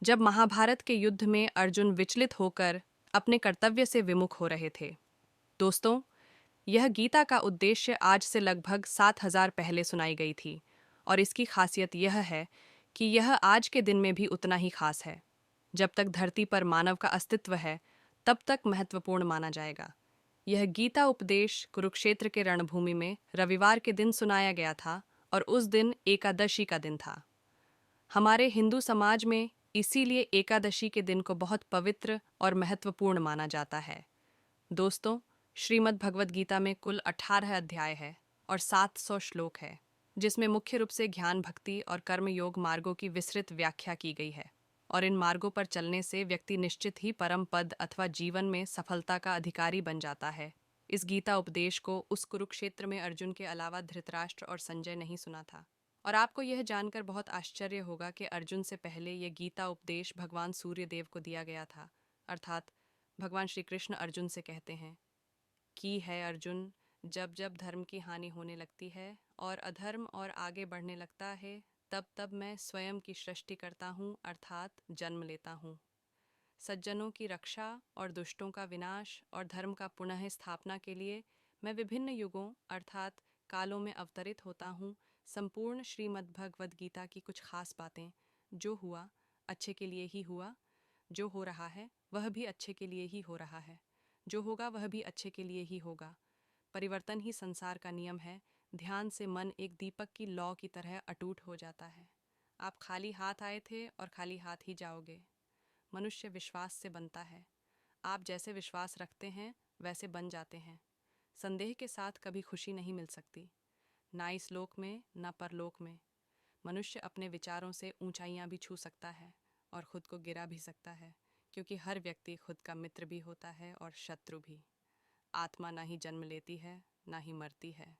जब महाभारत के युद्ध में अर्जुन विचलित होकर अपने कर्तव्य से विमुख हो रहे थे। दोस्तों, यह गीता का उद्देश्य आज से लगभग 7,000 पहले सुनाई गई थी और इसकी खासियत यह है कि यह आज के दिन में भी उतना ही खास है। जब तक धरती पर मानव का अस्तित्व है, तब तक महत्वपूर्ण माना जाएगा। यह गीता उपदेश कुरुक्षेत्र के रणभूमि में रविवार के दिन सुनाया गया था और उस दिन एकादशी का दिन था। हमारे हिंदू समाज में इसीलिए एकादशी के दिन को बहुत पवित्र और महत्वपूर्ण माना जाता है। दोस्तों, श्रीमद् भगवद गीता में कुल 18 अध्याय है और 700 श्लोक है, जिसमें मुख्य रूप से ज्ञान, भक्ति और कर्म योग मार्गों की विस्तृत व्याख्या की गई है। और इन मार्गों पर चलने से व्यक्ति निश्चित ही परम पद अथवा जीवन में सफलता का अधिकारी बन जाता है। इस गीता उपदेश को उस कुरुक्षेत्र में अर्जुन के अलावा धृतराष्ट्र और संजय नहीं सुना था। और आपको यह जानकर बहुत आश्चर्य होगा कि अर्जुन से पहले यह गीता उपदेश भगवान सूर्य देव को दिया गया था। अर्थात भगवान श्री कृष्ण अर्जुन से कहते हैं कि है अर्जुन, जब जब धर्म की हानि होने लगती है और अधर्म और आगे बढ़ने लगता है, तब तब मैं स्वयं की सृष्टि करता हूँ, अर्थात जन्म लेता हूँ। सज्जनों की रक्षा और दुष्टों का विनाश और धर्म का पुनः स्थापना के लिए मैं विभिन्न युगों अर्थात कालों में अवतरित होता हूँ। संपूर्ण श्रीमद् भगवद गीता की कुछ खास बातें, जो हुआ अच्छे के लिए ही हुआ, जो हो रहा है वह भी अच्छे के लिए ही हो रहा है, जो होगा वह भी अच्छे के लिए ही होगा। परिवर्तन ही संसार का नियम है। ध्यान से मन एक दीपक की लौ की तरह अटूट हो जाता है। आप खाली हाथ आए थे और खाली हाथ ही जाओगे। मनुष्य विश्वास से बनता है। आप जैसे विश्वास रखते हैं वैसे बन जाते हैं। संदेह के साथ कभी खुशी नहीं मिल सकती, ना इस लोक में ना परलोक में। मनुष्य अपने विचारों से ऊंचाइयां भी छू सकता है और खुद को गिरा भी सकता है, क्योंकि हर व्यक्ति खुद का मित्र भी होता है और शत्रु भी। आत्मा ना ही जन्म लेती है, ना ही मरती है।